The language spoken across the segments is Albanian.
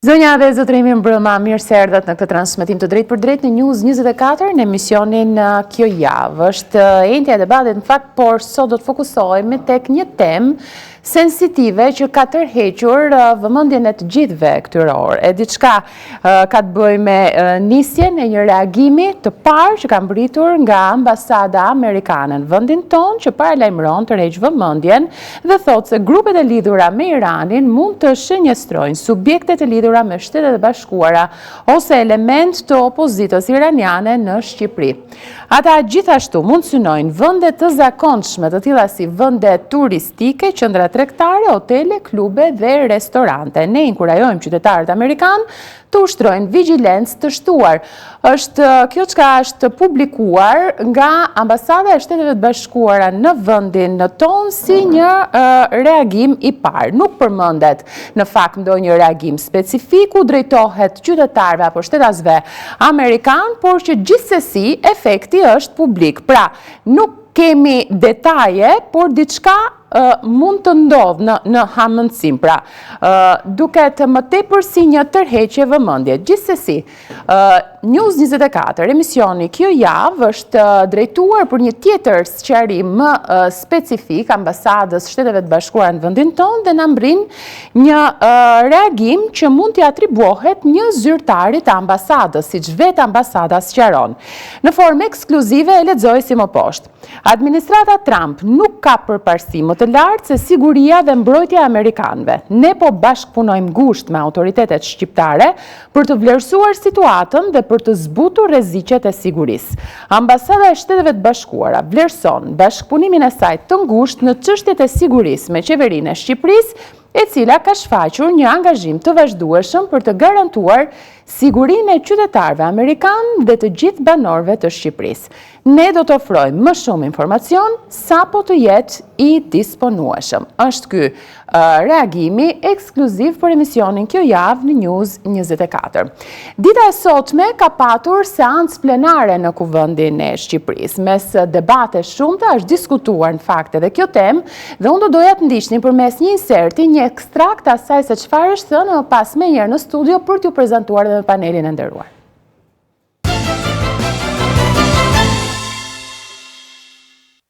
Zonja dhe zotërimi mbrëma, mirë se erdhët në këtë transmetim të drejt për drejt në News 24 në emisionin Kjo javë. Është entja e debatit në fakt, por sot do të fokusohemi tek një temë sensitive që ka tërhequr vëmendjen e të gjithëve këtyre orë. E diçka ka të bëjë me nisjen e një reagimi të parë që ka mbritur nga ambasada amerikane në vendin tonë, që paralajmëron të tërheqë vëmendjen dhe thotë se grupet e lidhura me Iranin mund të shënjestrojnë subjektet e lidhura me Shtetet e Bashkuara ose element të opozitës iraniane në Shqipëri. Ata gjithashtu mund synojnë vende të zakonshme të tilla si vende turistike, qendra tregtare, hotele, klube dhe restorante. Ne inkurajojmë qytetarët amerikanë të ushtrojnë vigjilencë të shtuar. Kjo çka është publikuar nga ambasada e Shteteve të Bashkuara në vendin tonë si një reagim i parë. Nuk përmendet në fakt ndonjë reagim specifik u drejtohet qytetarëve apo shtetasve amerikanë, por që gjithsesi efekti është publik. Pra, nuk kemi detaje, por diçka mund të ndodhë në hamendësim. Pra, duket më tepër si një tërheqje vëmendje. Gjithsesi, News 24, emisioni Kjo javë është drejtuar për një tjetër sqarim më specifik ambasadës Shteteve të Bashkuara në vendin tonë dhe na mbrin një reagim që mund t'i atribuohet një zyrtarit të ambasadës, siç vetë ambasada sqaron. Në formë ekskluzive e lexoj si më poshtë. Administrata Trump nuk ka përparësi më të lartë se siguria dhe mbrojtja e amerikanëve. Ne po bashkëpunojmë ngushtë me autoritetet shqiptare për të vlerësuar situatën dhe për të zbutur rreziqet e sigurisë. Ambasada e Shteteve të Bashkuara vlerëson bashkëpunimin e saj të ngushtë në çështjet e sigurisë me qeverinë e Shqipërisë, e cila ka shfaqur një angazhim të vazhdueshëm për të garantuar sigurinë e qytetarëve amerikanë dhe të gjithë banorëve të Shqipërisë. Ne do të ofrojmë më shumë informacion sa po të jetë i disponueshëm. Është ky reagimi ekskluziv për emisionin Kjo javë në News 24. Dita e sotme ka patur seancë plenare në Kuvendin e Shqipërisë. Mes debate shumëta është diskutuar në fakt edhe kjo temë dhe unë do doja të ndiqni përmes një inserti, një ekstrakt asaj se çfarë është thënë pas me njëherë në studio për t'ju prezantuar dhe me panelin e nderuar.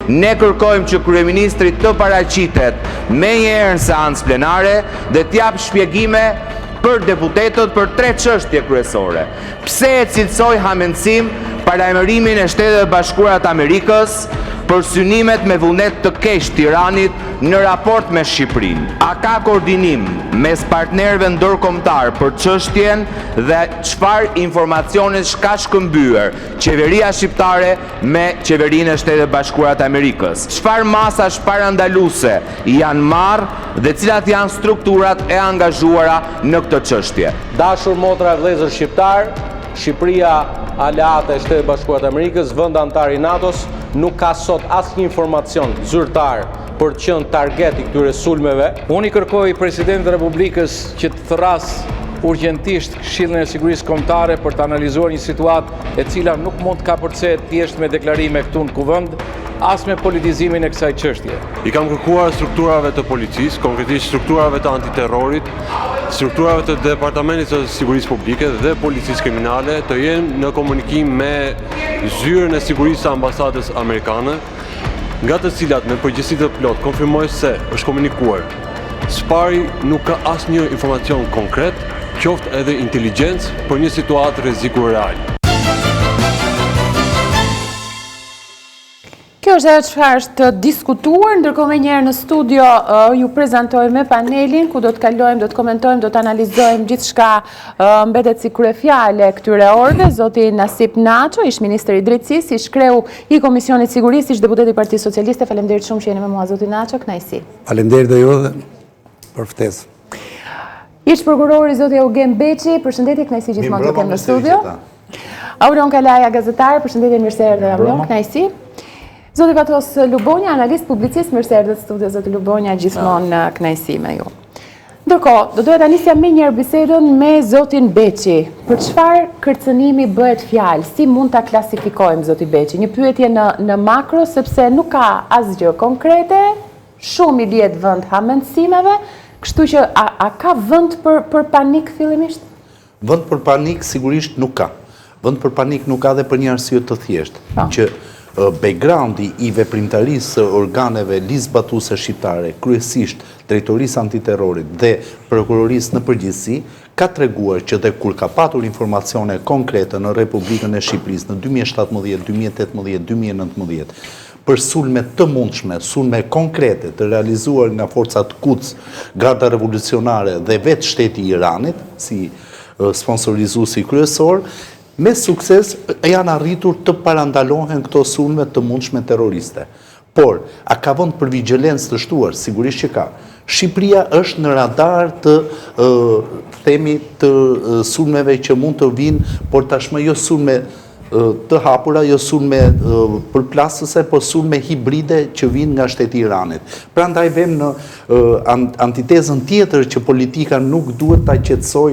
Ne kërkojmë që kryeministri të paraqitet me njëherë në seancë plenare dhe t'jap shpjegime për deputetët për 3 çështje kryesore. Pse e cilësoi hamendësim paralajmërimin e Shteteve Bashkuara të Amerikës për synimet me vullnet të keq të Iranit në raport me Shqipërinë? A ka koordinim mes partnerëve ndërkombëtar për çështjen dhe çfarë informacionesh ka shkëmbyer qeveria shqiptare me qeverinë e Shtetit Bashkuara të Amerikës? Çfarë masash parandaluese janë marrë dhe cilat janë strukturat e angazhuara në këtë çështye? Dashur motra e vëllezër shqiptar, Shqipëria aleate e Shtetit Bashkuara të Amerikës, vend antar i NATO-s, nuk ka sot asnjë informacion zyrtar për të qenë target i këtyre sulmeve. Unë i kërkoj Presidentit të Republikës që të thras urgjentisht Këshillin e Sigurisë Kombëtare për të analizuar një situatë e cila nuk mund të kapërcehet thjesht me deklarime këtu në kuvend, as me politizimin e kësaj çështje. I kam kërkuar strukturave të policisë, konkretisht strukturave të antiterrorit, strukturave të Departamentit të Sigurisë Publike dhe Policisë Kriminale të jenë në komunikim me zyrën e sigurisë së ambasadës amerikane, nga të cilat me përgjegjësi të plot konfirmoj se është komunikuar. Spari nuk ka asnjë informacion konkret, qoftë edhe inteligjencë për një situatë rreziku real. Kjo është ajo çfarë është diskutuar, ndërkohë me njëherë në studio ju prezantoj me panelin ku do të kalojmë, do të komentojmë, do të analizojmë gjithçka mbetet si kryefjale këtyre orëve. Zoti Nasip Naço, ish ministri i drejtësisë, ish kreu i Komisionit Sigurisë, ish deputet i Partisë Socialiste. Faleminderit shumë që jeni me mua, zoti Naço, kënaqësi. Faleminderit dhe ju dhe për ftesë. Ish prokurori zoti Eugen Beçi, përshëndetje, kënaqësi gjithmonë të kem në studio. Auron Kalaja, gazetar, përshëndetje, mirë se erdhe Auron, kënaqësi. Zoti Vatos Lubonja, analist, publicist, mirë se erdhët studio zoti Lubonja, gjithmonë kënaqësi me ju. Ndërkohë, do doja ta nisja me njëherë bisedën me zotin Beçi. Për çfarë kërcënimi bëhet fjalë? Si mund ta klasifikojmë zoti Beçi? Një pyetje në makro sepse nuk ka asgjë konkrete, shumë i lihet vend hamendësimeve, Kështu që a ka vend për panik fillimisht? Vend për panik sigurisht nuk ka. Vend për panik nuk ka dhe për një arsye të thjeshtë, që backgroundi i veprimtarisë së organeve ligjzbatuese shqiptare, kryesisht Drejtorisë Antiterrorit dhe Prokurorisë në përgjithësi, ka treguar që dhe kur ka patur informacione konkrete në Republikën e Shqipërisë në 2017, 2018, 2019, për sulme të mundshme, sulme konkrete të realizuar nga forcat Quds, Garda Revolucionare dhe vetë shteti i Iranit, si sponsorizuesi kryesor, me sukses janë arritur të parandalohen këto sulme të mundshme terroriste. Por, a ka vend për vigjilencë të shtuar? Sigurisht që ka. Shqipëria është në radar të sulmeve që mund të vinë, por tashmë jo sulme të hapura, jo sulme përplasëse, por sulme hibride që vinë nga shteti i Iranit. Prandaj vem në antitezën tjetër që politika nuk duhet ta qetësoj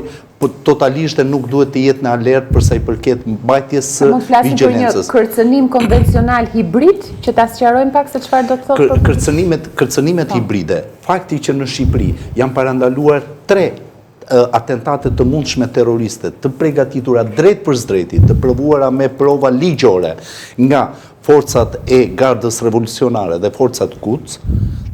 totalisht dhe nuk duhet të jetë në alert përsa i përket mbajtjes së vigjilencës. Mund flasim për një kërcënim konvencional hibrid, që ta sqarojmë pak se çfarë do të thotë? Kërcënimet hibride, fakti që në Shqipëri janë parandaluar 3 atentate të mundshme terroriste, të përgatitura drejt për drejti, të provuara me prova ligjore nga forcat e Gardës Revolucionare dhe forcat Quds,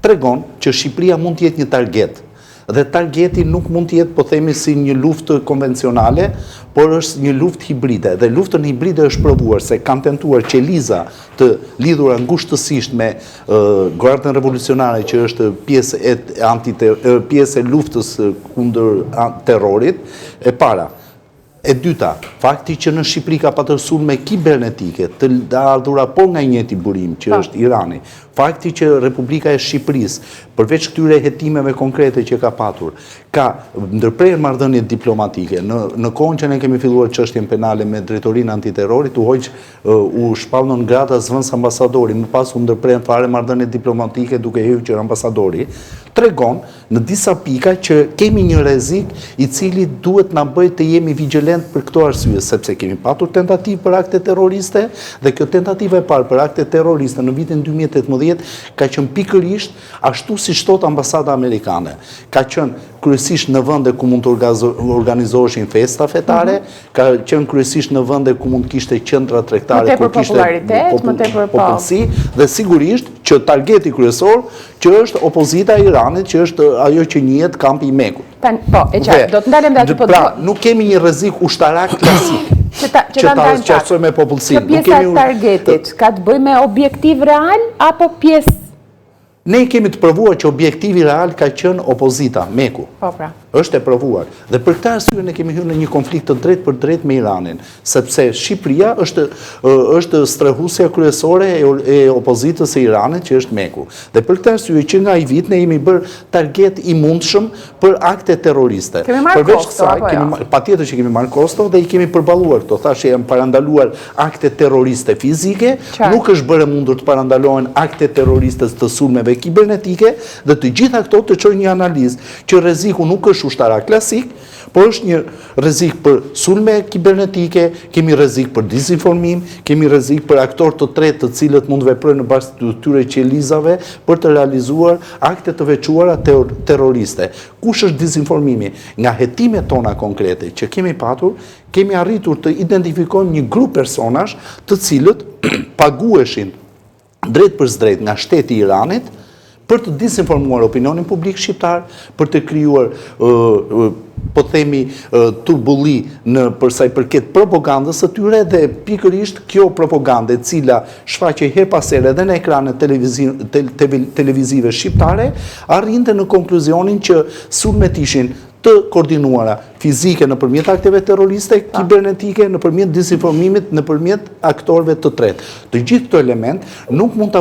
tregon që Shqipëria mund të jetë një target. Dhe targeti nuk mund të jetë, po themi, si një luftë konvencionale, por është një luftë hibride. Dhe luftën hibride është provuar se kanë tentuar qeliza të lidhura ngushtësisht me Gardën Revolucionare, që është pjesë e luftës kundër terrorit, e para. E dyta, fakti që në Shqipëri ka patër sulme kibernetike të ardhura por nga njëti burim, që është Irani. Fakti që Republika e Shqipërisë, përveç këtyre hetimeve konkrete që ka patur, ka ndërprerë marrëdhënie diplomatike. Në kohën që ne kemi filluar çështjen penale me Drejtorinë Antiterrorit, u shpallën grata zvëns ambasadori, më pas u ndërprerën fare marrëdhënie diplomatike duke hequr ambasadori, tregon në disa pika që kemi një rrezik i cili duhet na bëjë të jemi vigjilent për këto arsye, sepse kemi patur tentativë për akte terroriste dhe kjo tentativë e parë për akte terroriste në vitin 2018 ka qenë pikërisht ashtu siç thot ambasada amerikane. Ka qenë kryesisht në vende ku mund të organizoheshin festa fetare, ka qenë kryesisht në vende ku mund kishte qendra tregtare, ku kishte popullsi, dhe sigurisht që targeti kryesor që është opozita e Iranit, që është ajo që njihet kampi i Mekut. Po, e qartë, do të ndalem dhe aty po. Pra, nuk kemi një rrezik ushtarak klasik që ta zgjatsojmë me popullsinë. Kjo pjesa e targetit ka të bëjë me objektiv real apo pjesë? Ne kemi të provuar që objektivi real ka qenë opozita, Meku. Po, pra. Është e provuar. Dhe për këtë arsye ne kemi hyrë në një konflikt të drejtë për drejtë me Iranin, sepse Shqipëria është strehuesja kryesore e opozitës së Iranit, që është Meku. Dhe për këtë arsye që nga ai vit ne jemi bërë target i mundshëm për akte terroriste. Kemi marrë kosto apo jo? Patjetër që kemi marrë kosto dhe i kemi përballuar këto. Thashë janë parandaluar akte terroriste fizike, nuk është bërë mundur të parandalohen akte terroriste të sulmeve kibernetike, dhe të gjitha këto të çojnë një analizë që rreziku nuk është ushtarak klasik, por është një rrezik për sulme kibernetike, kemi rrezik për dizinformim, kemi rrezik për aktorë të tretë të cilët mund veprojnë në bazë të tyre qelizave për të realizuar akte të veçuara terroriste. Kush është dizinformimi? Nga hetimet tona konkrete që kemi patur, kemi arritur të identifikojmë një grup personash të cilët pagueshin drejt për drejt nga shteti i Iranit për të disinformuar opinionin publik shqiptar, për të krijuar, po themi, turbulli në përsa i përket propagandës së tyre, dhe pikërisht kjo propagandë e cila shfaqej her pas here edhe në ekranet televizive shqiptare, arrinte në konkluzionin që sulmet ishin të koordinuara fizike nëpërmjet akteve terroriste, kibernetike, nëpërmjet disinformimit, nëpërmjet aktorëve të tretë. Të gjithë këto element nuk mund ta